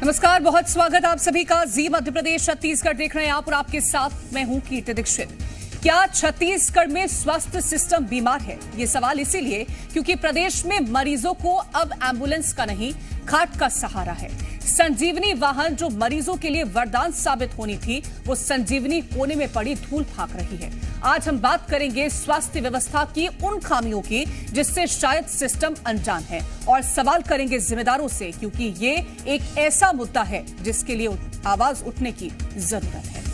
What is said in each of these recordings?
नमस्कार, बहुत स्वागत आप सभी का। जी मध्य प्रदेश छत्तीसगढ़ देख रहे हैं आप और आपके साथ मैं हूं कीर्ति दीक्षित। क्या छत्तीसगढ़ में स्वास्थ्य सिस्टम बीमार है? ये सवाल इसीलिए क्योंकि प्रदेश में मरीजों को अब एम्बुलेंस का नहीं खाट का सहारा है। संजीवनी वाहन जो मरीजों के लिए वरदान साबित होनी थी, वो संजीवनी कोने में पड़ी धूल फाक रही है। आज हम बात करेंगे स्वास्थ्य व्यवस्था की उन खामियों की जिससे शायद सिस्टम अनजान है, और सवाल करेंगे जिम्मेदारों से, क्योंकि ये एक ऐसा मुद्दा है जिसके लिए आवाज उठने की जरूरत है।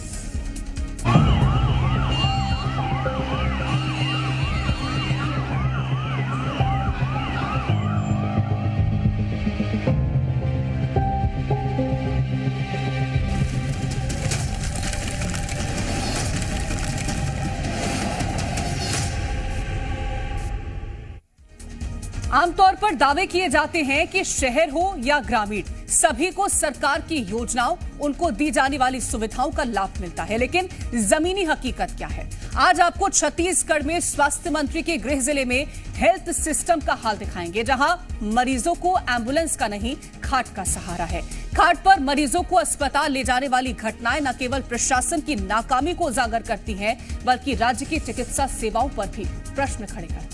आमतौर पर दावे किए जाते हैं कि शहर हो या ग्रामीण, सभी को सरकार की योजनाओं, उनको दी जाने वाली सुविधाओं का लाभ मिलता है। लेकिन जमीनी हकीकत क्या है? आज आपको छत्तीसगढ़ में स्वास्थ्य मंत्री के गृह जिले में हेल्थ सिस्टम का हाल दिखाएंगे, जहां मरीजों को एम्बुलेंस का नहीं खाट का सहारा है। खाट पर मरीजों को अस्पताल ले जाने वाली घटनाएं न केवल प्रशासन की नाकामी को उजागर करती हैं, बल्कि राज्य की चिकित्सा सेवाओं पर भी प्रश्न खड़े करती हैं।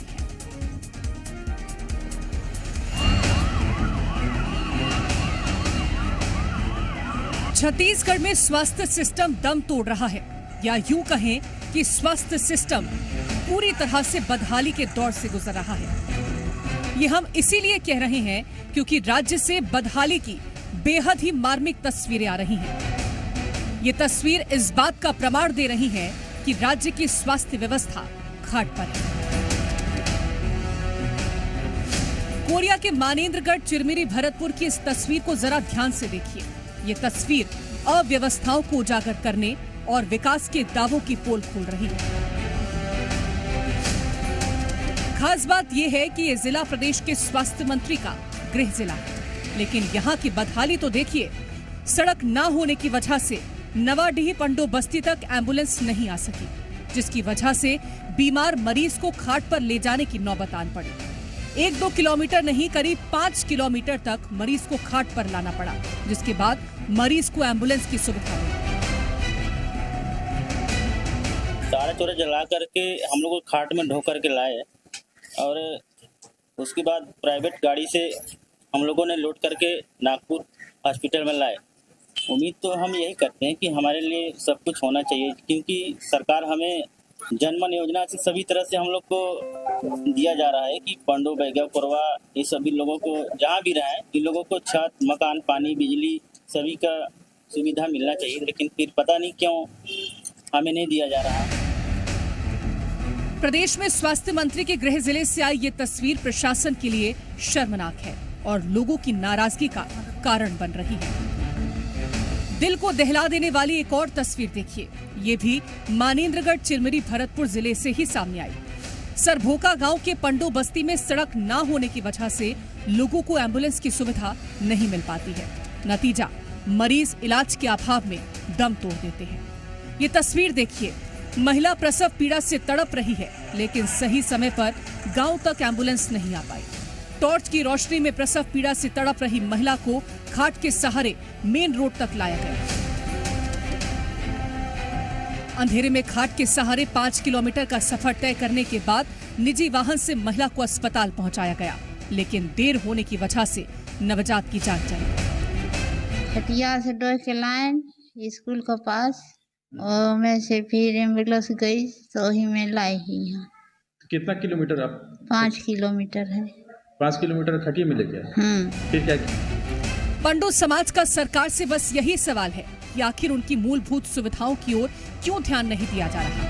छत्तीसगढ़ में स्वास्थ्य सिस्टम दम तोड़ रहा है, या यूं कहें कि स्वास्थ्य सिस्टम पूरी तरह से बदहाली के दौर से गुजर रहा है। ये हम इसीलिए कह रहे हैं क्योंकि राज्य से बदहाली की बेहद ही मार्मिक तस्वीरें आ रही हैं। ये तस्वीर इस बात का प्रमाण दे रही है कि राज्य की स्वास्थ्य व्यवस्था घाट पर है। कोरिया के मानेंद्रगढ़, चिरमिरी, भरतपुर की इस तस्वीर को जरा ध्यान से देखिए। ये तस्वीर अव्यवस्थाओं को उजागर करने और विकास के दावों की पोल खोल रही है। खास बात यह है कि ये जिला प्रदेश के स्वास्थ्य मंत्री का गृह जिला है, लेकिन यहाँ की बदहाली तो देखिए। सड़क ना होने की वजह से नवाडीह पंडो बस्ती तक एम्बुलेंस नहीं आ सकी, जिसकी वजह से बीमार मरीज को खाट पर ले जाने की नौबत आन पड़ी। 1-2 किलोमीटर नहीं, करीब 5 किलोमीटर तक मरीज को खाट पर लाना पड़ा, जिसके बाद मरीज को एम्बुलेंस की सुविधा मिली। तारे चोरे जला करके हम लोग को खाट में ढो करके लाए, और उसके बाद प्राइवेट गाड़ी से हम लोगों ने लोड करके नागपुर हॉस्पिटल में लाए। उम्मीद तो हम यही करते हैं कि हमारे लिए सब कुछ होना चाहिए, क्योंकि सरकार हमें जनमन योजना से सभी तरह से हम लोग को दिया जा रहा है कि पंडो, बैगा, कोरवा, ये सभी लोगों को जहाँ भी रहे, इन लोगों को छत, मकान, पानी, बिजली सभी का सुविधा मिलना चाहिए। लेकिन फिर पता नहीं क्यों हमें नहीं दिया जा रहा। प्रदेश में स्वास्थ्य मंत्री के गृह जिले से आई ये तस्वीर प्रशासन के लिए शर्मनाक है और लोगों की नाराजगी का कारण बन रही है। दिल को दहला देने वाली एक और तस्वीर देखिए। ये भी मानेंद्रगढ़, चिरमिरी, भरतपुर जिले से ही सामने आई। सरभोका गांव के पंडो बस्ती में सड़क ना होने की वजह से लोगों को एम्बुलेंस की सुविधा नहीं मिल पाती है। नतीजा, मरीज इलाज के अभाव में दम तोड़ देते हैं। ये तस्वीर देखिए। महिला प्रसव पीड़ा से तड़प रही है, लेकिन सही समय पर गांव तक एम्बुलेंस नहीं आ पाई। टॉर्च की रोशनी में प्रसव पीड़ा से तड़प रही महिला को खाट के सहारे मेन रोड तक लाया गया। अंधेरे में खाट के सहारे 5 किलोमीटर का सफर तय करने के बाद निजी वाहन से महिला को अस्पताल पहुंचाया गया, लेकिन देर होने की वजह से नवजात की जान चली। खटिया से डोर के लाइन स्कूल के पास, और मैं से फिर एम्बुलेंस गई तो वही में लाई ही यहाँ। कितना किलोमीटर आप? 5 किलोमीटर है। 5 किलोमीटर खटिया में लेके आए। फिर क्या? पंडो समाज का सरकार से बस यही सवाल है कि आखिर उनकी मूलभूत सुविधाओं की ओर क्यों ध्यान नहीं दिया जा रहा।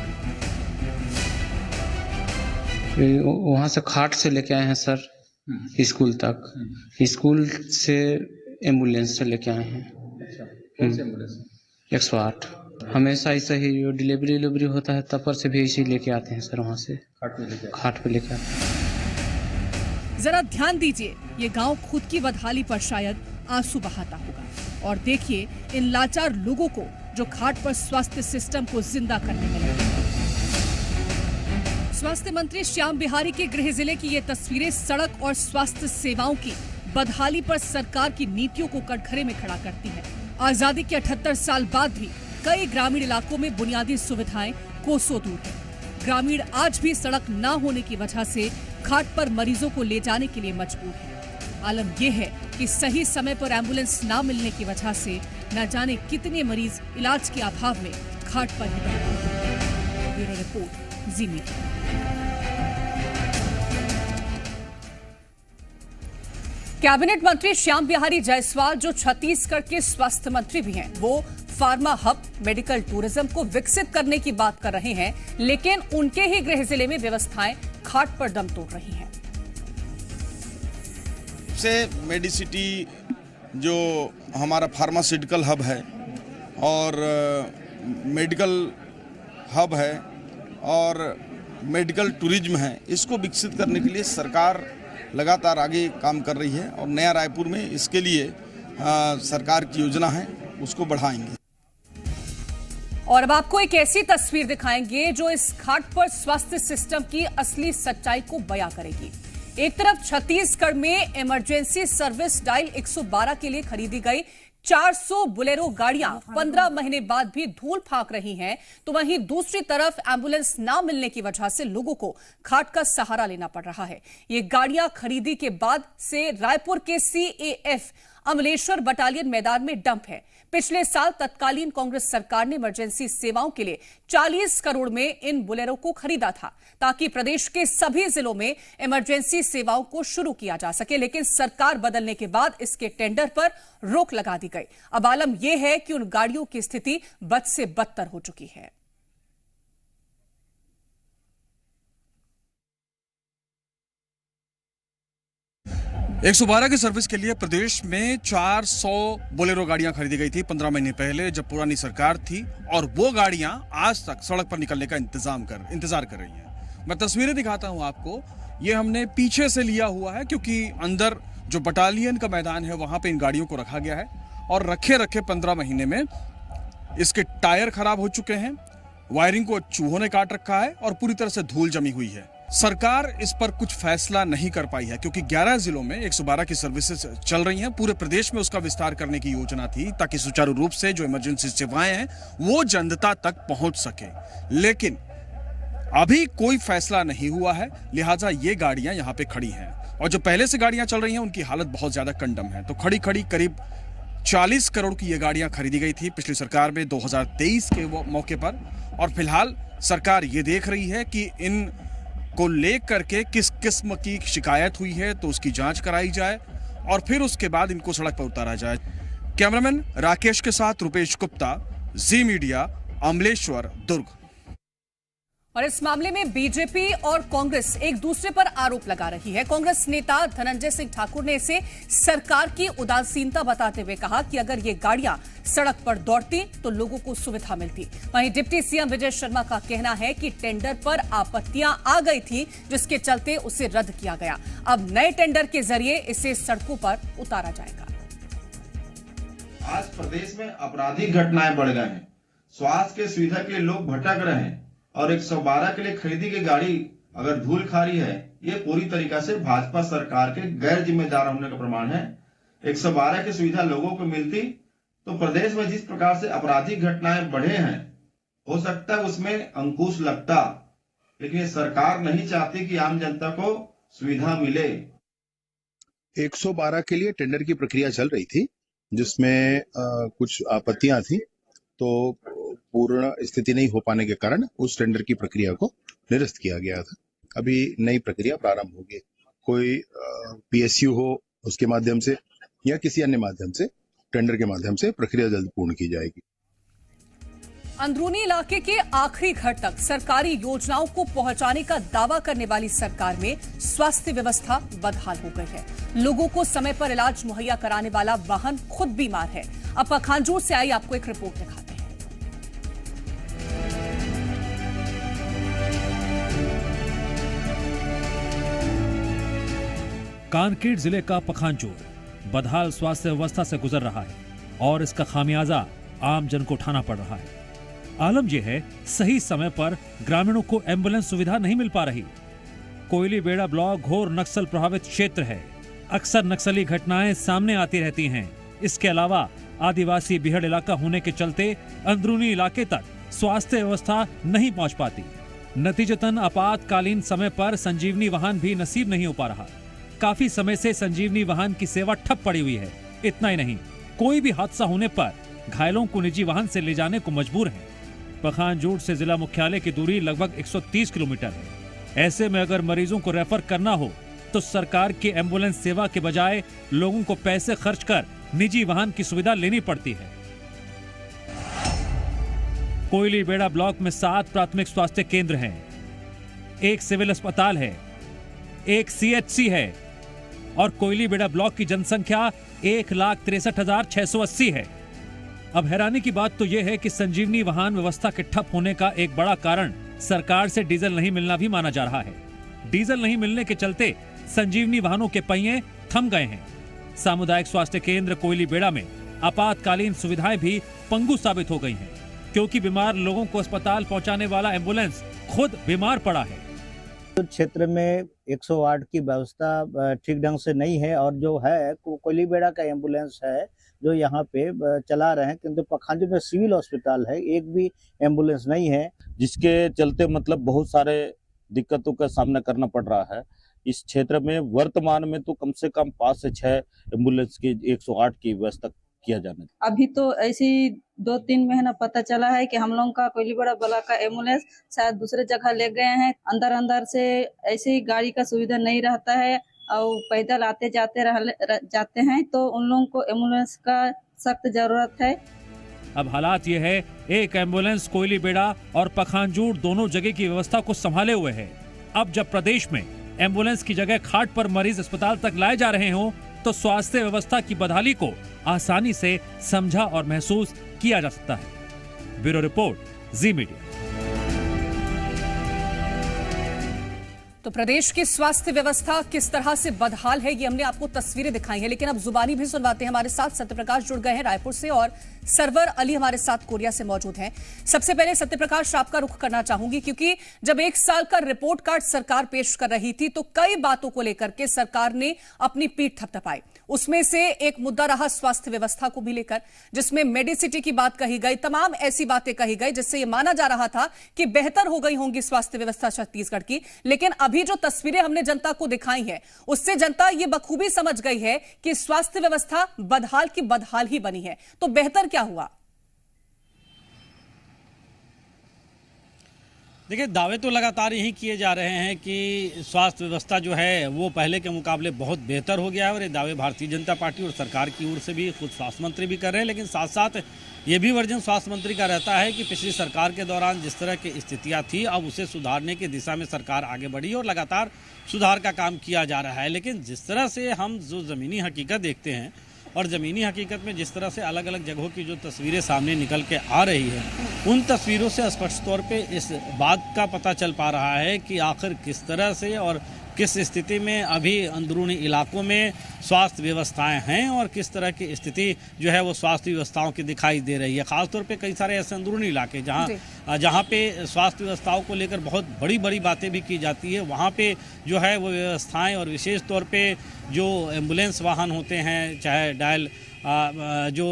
वहाँ से खाट से लेके आए हैं सर, स्कूल तक। स्कूल से एम्बुलेंस से लेके आए हैं। कौन सी एम्बुलेंस? 108। हमेशा ऐसा ही डिलीवरी होता है, तब पर से भी इसी लेके आते हैं सर। वहाँ से खाट पे लेके आते हैं। जरा ध्यान दीजिए, ये गांव खुद की बदहाली पर शायद आंसू बहाता होगा, और देखिए इन लाचार लोगों को जो खाट पर स्वास्थ्य सिस्टम को जिंदा करने में लगे। स्वास्थ्य मंत्री श्याम बिहारी के गृह जिले की ये तस्वीरें सड़क और स्वास्थ्य सेवाओं की बदहाली पर सरकार की नीतियों को कटघरे में खड़ा करती है। आजादी के 78 साल बाद भी कई ग्रामीण इलाकों में बुनियादी सुविधाएं कोसों दूर है। ग्रामीण आज भी सड़क न होने की वजह से घाट पर मरीजों को ले जाने के लिए मजबूर है। आलम यह है कि सही समय पर एम्बुलेंस न मिलने की वजह से न जाने कितने मरीज इलाज के अभाव में घाट पर ही बैठे हैं। ब्यूरो रिपोर्ट, जी मीडिया। कैबिनेट मंत्री श्याम बिहारी जायसवाल, जो छत्तीसगढ़ के स्वास्थ्य मंत्री भी हैं, वो फार्मा हब, मेडिकल टूरिज्म को विकसित करने की बात कर रहे हैं, लेकिन उनके ही गृह जिले में व्यवस्थाएं घाट पर दम तोड़ रही हैं। से मेडिसिटी जो हमारा फार्मास्यूटिकल हब है और मेडिकल हब है और मेडिकल टूरिज्म है, इसको विकसित करने के लिए सरकार लगातार आगे काम कर रही है और नया रायपुर में इसके लिए सरकार की योजना है, उसको बढ़ाएंगे। और अब आपको एक ऐसी तस्वीर दिखाएंगे जो इस घाट पर स्वास्थ्य सिस्टम की असली सच्चाई को बयां करेगी। एक तरफ छत्तीसगढ़ में इमरजेंसी सर्विस डायल 112 के लिए खरीदी गई 400 बुलेरो गाड़ियां 15 महीने बाद भी धूल फाक रही हैं, तो वहीं दूसरी तरफ एम्बुलेंस ना मिलने की वजह से लोगों को घाट का सहारा लेना पड़ रहा है। ये गाड़ियां खरीदी के बाद से रायपुर के CAF अमलेश्वर बटालियन मैदान में डंप है। पिछले साल तत्कालीन कांग्रेस सरकार ने इमरजेंसी सेवाओं के लिए 40 करोड़ में इन बुलेरो को खरीदा था, ताकि प्रदेश के सभी जिलों में इमरजेंसी सेवाओं को शुरू किया जा सके, लेकिन सरकार बदलने के बाद इसके टेंडर पर रोक लगा दी गई। अब आलम यह है कि उन गाड़ियों की स्थिति बद से बदतर हो चुकी है। एक 112 की सर्विस के लिए प्रदेश में 400 बोलेरो गाड़ियां खरीदी गई थी 15 महीने पहले, जब पुरानी सरकार थी, और वो गाड़ियां आज तक सड़क पर निकलने का इंतजार कर रही हैं। मैं तस्वीरें दिखाता हूं आपको। ये हमने पीछे से लिया हुआ है क्योंकि अंदर जो बटालियन का मैदान है वहां पे इन गाड़ियों को रखा गया है और रखे 15 महीने में इसके टायर खराब हो चुके हैं, वायरिंग को चूहों ने काट रखा है और पूरी तरह से धूल जमी हुई है। सरकार इस पर कुछ फैसला नहीं कर पाई है क्योंकि 11 जिलों में 112 की सर्विसेज चल रही हैं। पूरे प्रदेश में उसका विस्तार करने की योजना थी ताकि सुचारू रूप से जो इमरजेंसी सेवाएं हैं वो जनता तक पहुंच सके, लेकिन अभी कोई फैसला नहीं हुआ है, लिहाजा ये गाड़ियां यहां पे खड़ी हैं। और जो पहले से गाड़ियां चल रही हैं उनकी हालत बहुत ज्यादा कंडम है। तो खड़ी करीब 40 करोड़ की ये गाड़ियां खरीदी गई थी पिछली सरकार में 2023 के मौके पर, और फिलहाल सरकार ये देख रही है कि इन को लेकर के किस किस्म की शिकायत हुई है तो उसकी जांच कराई जाए और फिर उसके बाद इनको सड़क पर उतारा जाए। कैमरामैन राकेश के साथ रुपेश गुप्ता, जी मीडिया, अमलेश्वर, दुर्ग। और इस मामले में बीजेपी और कांग्रेस एक दूसरे पर आरोप लगा रही है। कांग्रेस नेता धनंजय सिंह ठाकुर ने इसे सरकार की उदासीनता बताते हुए कहा कि अगर ये गाड़ियां सड़क पर दौड़ती तो लोगों को सुविधा मिलती। वहीं डिप्टी सीएम विजय शर्मा का कहना है कि टेंडर पर आपत्तियां आ गई थी, जिसके चलते उसे रद्द किया गया। अब नए टेंडर के जरिए इसे सड़कों पर उतारा जाएगा। आज प्रदेश में आपराधिक घटनाएं बढ़ गए हैं, स्वास्थ्य की सुविधा के लिए लोग भटक रहे हैं और 112 के लिए खरीदी गई गाड़ी अगर धूल खा रही है, ये पूरी तरीका से भाजपा सरकार के गैर जिम्मेदार होने का प्रमाण है। 112 की सुविधा लोगों को मिलती तो प्रदेश में जिस प्रकार से आपराधिक घटनाएं बढ़े हैं, हो सकता है उसमें अंकुश लगता, लेकिन सरकार नहीं चाहती कि आम जनता को सुविधा मिले। 112 के लिए टेंडर की प्रक्रिया चल रही थी, जिसमें कुछ आपत्तियां थी, तो पूर्ण स्थिति नहीं हो पाने के कारण उस टेंडर की प्रक्रिया को निरस्त किया गया था। अभी नई प्रक्रिया प्रारंभ होगी। कोई PSU हो उसके माध्यम से या किसी अन्य माध्यम से, टेंडर के माध्यम से प्रक्रिया जल्द पूर्ण की जाएगी। अंदरूनी इलाके के आखिरी घर तक सरकारी योजनाओं को पहुंचाने का दावा करने वाली सरकार में स्वास्थ्य व्यवस्था बदहाल हो गई है। लोगों को समय पर इलाज मुहैया कराने वाला वाहन खुद बीमार है। अब पखांजूर से आई आपको एक रिपोर्ट दिखाते हैं। कांकेर जिले का पखांजूर बदहाल स्वास्थ्य व्यवस्था से गुजर रहा है और इसका खामियाजा आम जन को उठाना पड़ रहा है। आलम यह है, सही समय पर ग्रामीणों को एम्बुलेंस सुविधा नहीं मिल पा रही। कोयली बेड़ा ब्लॉक घोर नक्सल प्रभावित क्षेत्र है। अक्सर नक्सली घटनाएं सामने आती रहती हैं। इसके अलावा आदिवासी बिहड़ इलाका होने के चलते अंदरूनी इलाके तक स्वास्थ्य व्यवस्था नहीं पहुंच पाती। नतीजतन आपातकालीन समय पर संजीवनी वाहन भी नसीब नहीं हो पा रहा। काफी समय से संजीवनी वाहन की सेवा ठप पड़ी हुई है। इतना ही नहीं, कोई भी हादसा होने पर घायलों को निजी वाहन से ले जाने को मजबूर हैं। पखानजोड़ से जिला मुख्यालय की दूरी लगभग 130 किलोमीटर है। ऐसे में अगर मरीजों को रेफर करना हो तो सरकार की एम्बुलेंस सेवा के बजाय लोगों को पैसे खर्च कर निजी वाहन की सुविधा लेनी पड़ती है। कोयलीबेड़ा ब्लॉक में 7 प्राथमिक स्वास्थ्य केंद्र हैं, 1 सिविल अस्पताल है, 1 CHC है और कोयलीबेड़ा ब्लॉक की जनसंख्या 1,63,680 है। अब हैरानी की बात तो यह है कि संजीवनी वाहन व्यवस्था के ठप होने का एक बड़ा कारण सरकार से डीजल नहीं मिलना भी माना जा रहा है। डीजल नहीं मिलने के चलते संजीवनी वाहनों के पहिए थम गए हैं। सामुदायिक स्वास्थ्य केंद्र कोयलीबेड़ा में आपातकालीन सुविधाएं भी पंगु साबित हो गई हैं, क्योंकि बीमार लोगों को अस्पताल पहुंचाने वाला एम्बुलेंस खुद बीमार पड़ा है। क्षेत्र में 108 की व्यवस्था ठीक ढंग से नहीं है और जो है कोयलीबेड़ा का एम्बुलेंस है जो यहाँ पे चला रहे हैं, किंतु पखानजोड़ में सिविल अस्पताल है, एक भी एम्बुलेंस नहीं है, जिसके चलते मतलब बहुत सारे दिक्कतों का सामना करना पड़ रहा है। इस क्षेत्र में वर्तमान में तो कम से कम 5 से 6 एम्बुलेंस की 108 की व्यवस्था किया जाना। अभी तो ऐसी 2-3 महीना पता चला है कि हम लोगों का कोयलीबेड़ा ब्लॉक का एम्बुलेंस शायद दूसरे जगह ले गए हैं। अंदर से ऐसी गाड़ी का सुविधा नहीं रहता है और पैदल आते जाते हैं, तो उन लोगों को एम्बुलेंस का सख्त जरूरत है। अब हालात ये है, एक एम्बुलेंस कोयलीबेड़ा और पखानजोड़ दोनों जगह की व्यवस्था को संभाले हुए है। अब जब प्रदेश में एम्बुलेंस की जगह खाट पर मरीज अस्पताल तक लाए जा रहे हों, तो स्वास्थ्य व्यवस्था की बदहाली को आसानी से समझा और महसूस किया जा सकता है। ब्यूरो रिपोर्ट, जी मीडिया। तो प्रदेश की स्वास्थ्य व्यवस्था किस तरह से बदहाल है, ये हमने आपको तस्वीरें दिखाई हैं, लेकिन अब जुबानी भी सुनवाते हैं। हमारे साथ सत्यप्रकाश जुड़ गए हैं रायपुर से और सरवर अली हमारे साथ कोरिया से मौजूद हैं। सबसे पहले सत्यप्रकाश, आपका रुख करना चाहूंगी, क्योंकि जब 1 साल का रिपोर्ट कार्ड सरकार पेश कर रही थी तो कई बातों को लेकर के सरकार ने अपनी पीठ थपथपाई। उसमें से एक मुद्दा रहा स्वास्थ्य व्यवस्था को भी लेकर, जिसमें मेडिसिटी की बात कही गई, तमाम ऐसी बातें कही गई जिससे यह माना जा रहा था कि बेहतर हो गई होंगी स्वास्थ्य व्यवस्था छत्तीसगढ़ की। लेकिन अभी जो तस्वीरें हमने जनता को दिखाई हैं, उससे जनता ये बखूबी समझ गई है कि स्वास्थ्य व्यवस्था बदहाल की बदहाल ही बनी है। तो बेहतर क्या हुआ? देखिए, दावे तो लगातार यही किए जा रहे हैं कि स्वास्थ्य व्यवस्था जो है वो पहले के मुकाबले बहुत बेहतर हो गया है और ये दावे भारतीय जनता पार्टी और सरकार की ओर से भी खुद स्वास्थ्य मंत्री भी कर रहे हैं। लेकिन साथ साथ ये भी वर्जन स्वास्थ्य मंत्री का रहता है कि पिछली सरकार के दौरान जिस तरह की स्थितियां थी, अब उसे सुधारने की दिशा में सरकार आगे बढ़ी और लगातार सुधार का काम किया जा रहा है। लेकिन जिस तरह से हम जो ज़मीनी हकीकत देखते हैं और ज़मीनी हकीकत में जिस तरह से अलग अलग जगहों की जो तस्वीरें सामने निकल के आ रही है, उन तस्वीरों से स्पष्ट तौर पे इस बात का पता चल पा रहा है कि आखिर किस तरह से और किस स्थिति में अभी अंदरूनी इलाकों में स्वास्थ्य व्यवस्थाएं हैं और किस तरह की स्थिति जो है वो स्वास्थ्य व्यवस्थाओं की दिखाई दे रही है। खासतौर पे कई सारे ऐसे अंदरूनी इलाके जहाँ पे स्वास्थ्य व्यवस्थाओं को लेकर बहुत बड़ी बड़ी बातें भी की जाती है, वहाँ पे जो है वो व्यवस्थाएं और विशेष तौर पे जो एम्बुलेंस वाहन होते हैं, चाहे डायल जो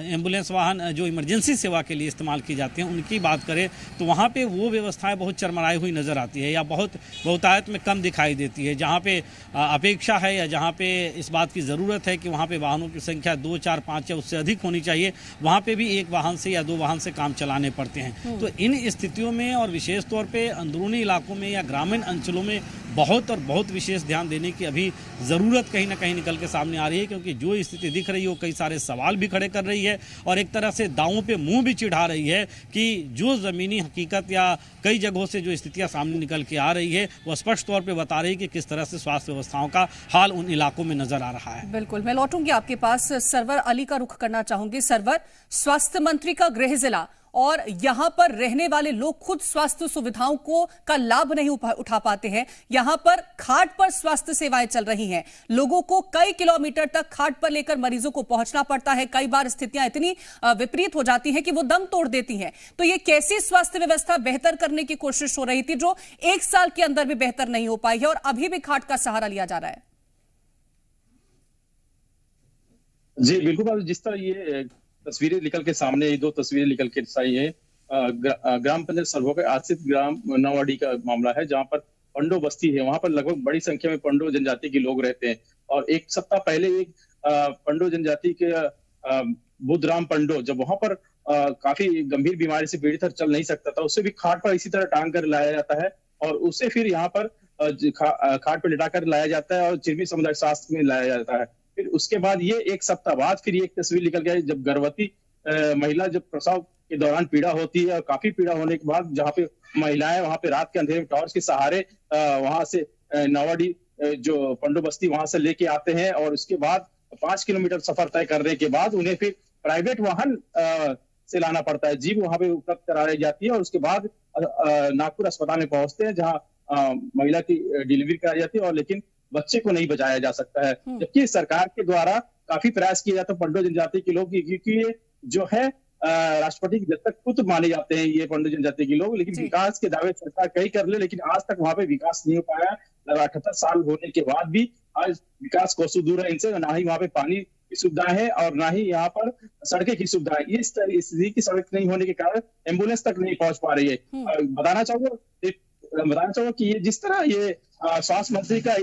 एम्बुलेंस वाहन जो इमरजेंसी सेवा के लिए इस्तेमाल की जाती हैं, उनकी बात करें तो वहाँ पे वो व्यवस्थाएं बहुत चरमराई हुई नज़र आती है या बहुतायत में कम दिखाई देती है। जहाँ पे अपेक्षा है या जहाँ पे इस बात की ज़रूरत है कि वहाँ पे वाहनों की संख्या 2, 4, 5 या उससे अधिक होनी चाहिए, वहाँ पे भी 1 वाहन से या 2 वाहन से काम चलाने पड़ते हैं। तो इन स्थितियों में और विशेष तौर पर अंदरूनी इलाकों में या ग्रामीण अंचलों में बहुत विशेष ध्यान देने की अभी ज़रूरत कहीं ना कहीं निकल के सामने आ रही है, क्योंकि जो स्थिति दिख रही है वो कई सारे सवाल भी खड़े कर रही है और एक तरह से दांवों पे मुंह भी चिढ़ा रही है कि जो ज़मीनी हकीकत या कई जगहों से जो स्थितियां सामने निकल के आ रही है वो स्पष्ट तौर पे बता रही है कि किस तरह से स्वास्थ्य व्यवस्थाओं का हाल उन इलाकों में नजर आ रहा है। बिल्कुल, मैं लौटूंगी आपके पास। सरवर अली का रुख करना चाहूंगी। सरवर, स्वास्थ्य मंत्री का गृह जिला और यहां पर रहने वाले लोग खुद स्वास्थ्य सुविधाओं का लाभ नहीं उठा पाते हैं। यहां पर खाट पर स्वास्थ्य सेवाएं चल रही हैं, लोगों को कई किलोमीटर तक खाट पर लेकर मरीजों को पहुंचना पड़ता है। कई बार स्थितियां इतनी विपरीत हो जाती हैं कि वो दम तोड़ देती हैं। तो ये कैसी स्वास्थ्य व्यवस्था बेहतर करने की कोशिश हो रही थी जो 1 साल के अंदर भी बेहतर नहीं हो पाई है और अभी भी खाट का सहारा लिया जा रहा है? जी बिल्कुल, जिस तरह ये तस्वीरें निकल के सामने, ये 2 तस्वीरें निकल के आई हैं, ग्राम पंचायत सरभो के आश्रित ग्राम नवाडी का मामला है, जहां पर पंडो बस्ती है। वहां पर लगभग बड़ी संख्या में पंडो जनजाति के लोग रहते हैं और एक सप्ताह पहले एक पंडो जनजाति के बुद्धराम पंडो जब वहां पर काफी गंभीर बीमारी से पीड़ित चल नहीं सकता था, उससे भी खाट पर इसी तरह टांग कर लाया जाता है और उसे फिर यहाँ पर खाट पर लिटाकर लाया जाता है और चिरमी सामुदायिक स्वास्थ्य में लाया जाता है। फिर उसके बाद ये एक सप्ताह बाद फिर एक तस्वीर निकल गई जब गर्भवती महिला जब प्रसव के दौरान पीड़ा होती है और काफी पीड़ा होने के बाद जहाँ पे महिलाएं वहां पे रात के अंधेरे में टॉर्च के सहारे वहां से नवाडी जो पंडो बस्ती वहां से लेके आते हैं और उसके बाद 5 किलोमीटर सफर तय करने के बाद उन्हें फिर प्राइवेट वाहन से लाना पड़ता है। जीप वहां पे उपलब्ध कराई जाती है और उसके बाद नागपुर अस्पताल में पहुंचते हैं जहां महिला की डिलीवरी कराई जाती है और लेकिन बच्चे को नहीं बचाया जा सकता है। जबकि सरकार के द्वारा काफी प्रयास किया जाता है पंडो जनजाति के लोग, क्योंकि ये जो है राष्ट्रपति के दत्तक पुत्र माने जाते हैं ये पंडो जनजाति के लोग, लेकिन विकास के दावे सरकार कई कर ले लेकिन आज तक वहां पे विकास नहीं हो पाया। 78 साल होने के बाद भी आज विकास कोसों दूर है इनसे, ना ही वहां पे पानी की सुविधाएं है और ना ही यहाँ पर सड़कें की सुविधा है। इस स्थिति की सड़क नहीं होने के कारण एम्बुलेंस तक नहीं पहुंच पा रही है। बताना चाहूंगा कि ये जिस तरह ये स्वास्थ्य मंत्री का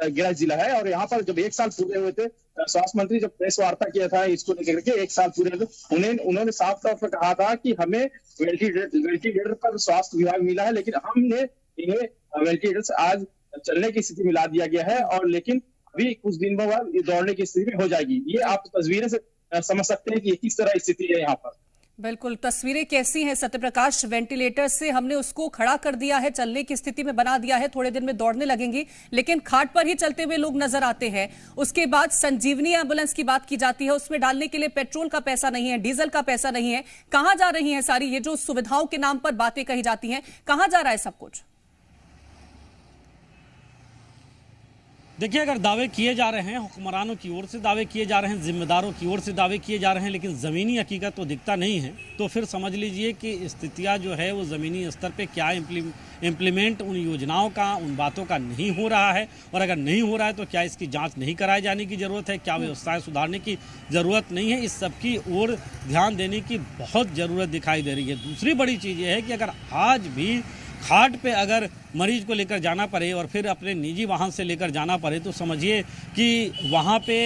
गृह जिला है और यहाँ पर जब 1 साल पूरे हुए थे, स्वास्थ्य मंत्री जब प्रेस वार्ता किया था इसको लेकर के 1 साल पूरे उन्होंने साफ तौर पर कहा था कि हमें वेंटिलेटर पर स्वास्थ्य विभाग मिला है, लेकिन हमने इन्हें वेंटिलेटर से आज चलने की स्थिति में ला दिया गया है और लेकिन अभी कुछ दिन बाद ये दौड़ने की स्थिति में हो जाएगी। ये आप तस्वीरें से समझ सकते हैं कि किस तरह स्थिति है यहाँ पर। बिल्कुल, तस्वीरें कैसी हैं सत्यप्रकाश? वेंटिलेटर से हमने उसको खड़ा कर दिया है, चलने की स्थिति में बना दिया है, थोड़े दिन में दौड़ने लगेंगी, लेकिन खाट पर ही चलते हुए लोग नजर आते हैं। उसके बाद संजीवनी एम्बुलेंस की बात की जाती है, उसमें डालने के लिए पेट्रोल का पैसा नहीं है, डीजल का पैसा नहीं है। कहां जा रही है सारी ये जो सुविधाओं के नाम पर बातें कही जाती हैं, कहां जा रहा है सब कुछ? देखिए, अगर दावे किए जा रहे हैं, हुक्मरानों की ओर से दावे किए जा रहे हैं, जिम्मेदारों की ओर से दावे किए जा रहे हैं, लेकिन ज़मीनी हकीकत तो दिखता नहीं है, तो फिर समझ लीजिए कि स्थितियाँ जो है वो ज़मीनी स्तर पे क्या इम्प्लीमेंट उन योजनाओं का, उन बातों का नहीं हो रहा है। और अगर नहीं हो रहा है तो क्या इसकी जांच नहीं कराए जाने की ज़रूरत है? क्या व्यवस्थाएं सुधारने की ज़रूरत नहीं है? इस सब की ओर ध्यान देने की बहुत ज़रूरत दिखाई दे रही है। दूसरी बड़ी चीज़ ये है कि अगर आज भी खाट पे अगर मरीज को लेकर जाना पड़े और फिर अपने निजी वाहन से लेकर जाना पड़े तो समझिए कि वहाँ पे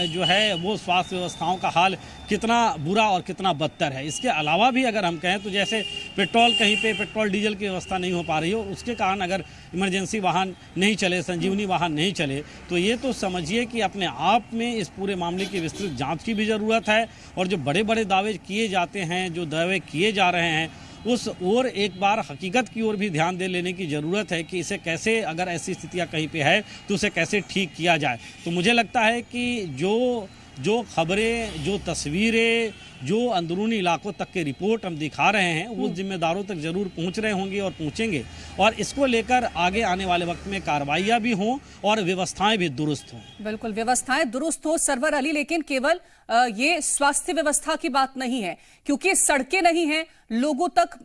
जो है वो स्वास्थ्य व्यवस्थाओं का हाल कितना बुरा और कितना बदतर है। इसके अलावा भी अगर हम कहें तो जैसे कहीं पे पेट्रोल डीजल की व्यवस्था नहीं हो पा रही हो, उसके कारण अगर इमरजेंसी वाहन नहीं चले, संजीवनी वाहन नहीं चले, तो ये तो समझिए कि अपने आप में इस पूरे मामले की विस्तृत जाँच की भी ज़रूरत है। और जो बड़े बड़े दावे किए जाते हैं, जो दावे किए जा रहे हैं, उस ओर एक बार हकीकत की ओर भी ध्यान दे लेने की ज़रूरत है कि इसे कैसे, अगर ऐसी स्थितियां कहीं पे है तो उसे कैसे ठीक किया जाए। तो मुझे लगता है कि जो खबरें, जो तस्वीरें, जो अंदरूनी इलाकों तक के रिपोर्ट हम दिखा रहे हैं वो जिम्मेदारों तक जरूर पहुंच रहे होंगे और पहुंचेंगे, और इसको लेकर आगे आने वाले वक्त में कार्रवाइयां भी हों और व्यवस्थाएं भी दुरुस्त हों। बिल्कुल, व्यवस्थाएं दुरुस्त हो सरवर अली, लेकिन केवल ये स्वास्थ्य व्यवस्था की बात नहीं है, क्योंकि सड़कें नहीं हैं लोगों तक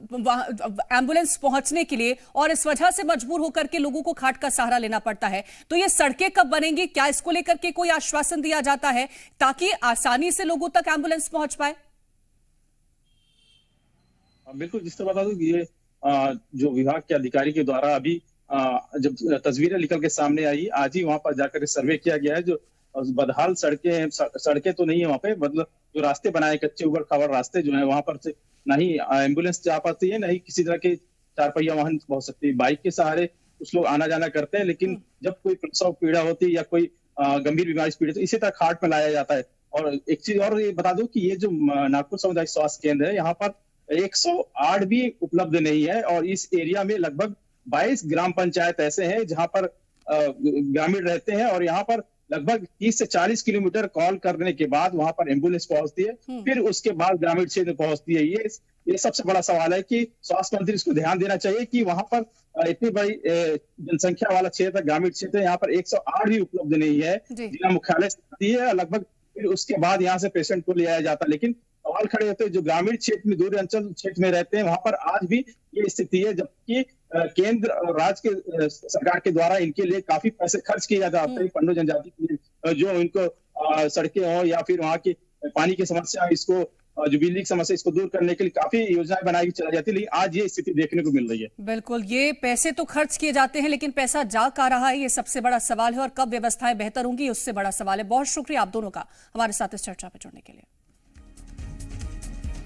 एम्बुलेंस पहुंचने के लिए, और इस वजह से मजबूर होकर के लोगों को खाट का सहारा लेना पड़ता है। तो ये सड़कें कब बनेंगी? क्या इसको लेकर के कोई आश्वासन दिया जाता है ताकि आसानी से लोगों तक एम्बुलेंस पहुंच पाए? बिल्कुल, जिस तरह बता दूं कि ये जो विभाग के अधिकारी के द्वारा अभी जब तस्वीरें निकल के सामने आई, आज ही वहां पर जाकर सर्वे किया गया है। जो बदहाल सड़कें तो नहीं है वहाँ पे, मतलब जो रास्ते बनाए कच्चे उबड़ खाबड़ रास्ते जो है वहां पर से ना ही एम्बुलेंस जा पाती है, ना ही किसी तरह के 4 पहिया वाहन पहुंच सकती है। बाइक के सहारे कुछ लोग आना जाना करते हैं, लेकिन जब कोई प्रसव पीड़ा होती है या कोई गंभीर बीमारी से पीड़ित, इसी तरह खाट में लाया जाता है। और एक चीज और ये बता दूं कि ये जो नागपुर सामुदायिक स्वास्थ्य केंद्र है, यहाँ पर 108 भी उपलब्ध नहीं है और इस एरिया में लगभग 22 ग्राम पंचायत ऐसे हैं जहां पर ग्रामीण रहते हैं और यहाँ पर लगभग 30 से 40 किलोमीटर कॉल करने के बाद वहां पर एम्बुलेंस पहुंचती है, फिर उसके बाद ग्रामीण क्षेत्र में पहुंचती है। ये सबसे बड़ा सवाल है कि स्वास्थ्य मंत्री इसको ध्यान देना चाहिए कि वहां पर इतनी बड़ी जनसंख्या वाला क्षेत्र, ग्रामीण क्षेत्र, यहाँ पर 108 भी उपलब्ध नहीं है। जिला मुख्यालय से आती है, लगभग फिर उसके बाद यहाँ से पेशेंट को ले आया जाता है। लेकिन सवाल खड़े होते हैं जो ग्रामीण क्षेत्र में, दूर अंचल क्षेत्र में रहते हैं, वहां पर आज भी ये स्थिति है, जबकि केंद्र और राज्य के सरकार के द्वारा इनके लिए काफी पैसे खर्च किए जाते हैं पंडो जनजाति के लिए, जो इनको सड़कें हो या फिर वहाँ की पानी की समस्या, इसको जो बिजली की समस्या, इसको दूर करने के लिए काफी योजनाएं बनाई चलाई जाती है, लेकिन आज ये स्थिति देखने को मिल रही है। बिल्कुल, ये पैसे तो खर्च किए जाते हैं लेकिन पैसा जा कहाँ रहा है, ये सबसे बड़ा सवाल है, और कब व्यवस्थाएं बेहतर होंगी उससे बड़ा सवाल है। बहुत शुक्रिया आप दोनों का हमारे साथ इस चर्चा में जुड़ने के लिए।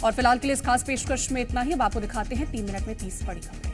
और फिलहाल के लिए इस खास पेशकश में इतना ही। अब आपको दिखाते हैं 3 मिनट में 30 बड़ी खबर।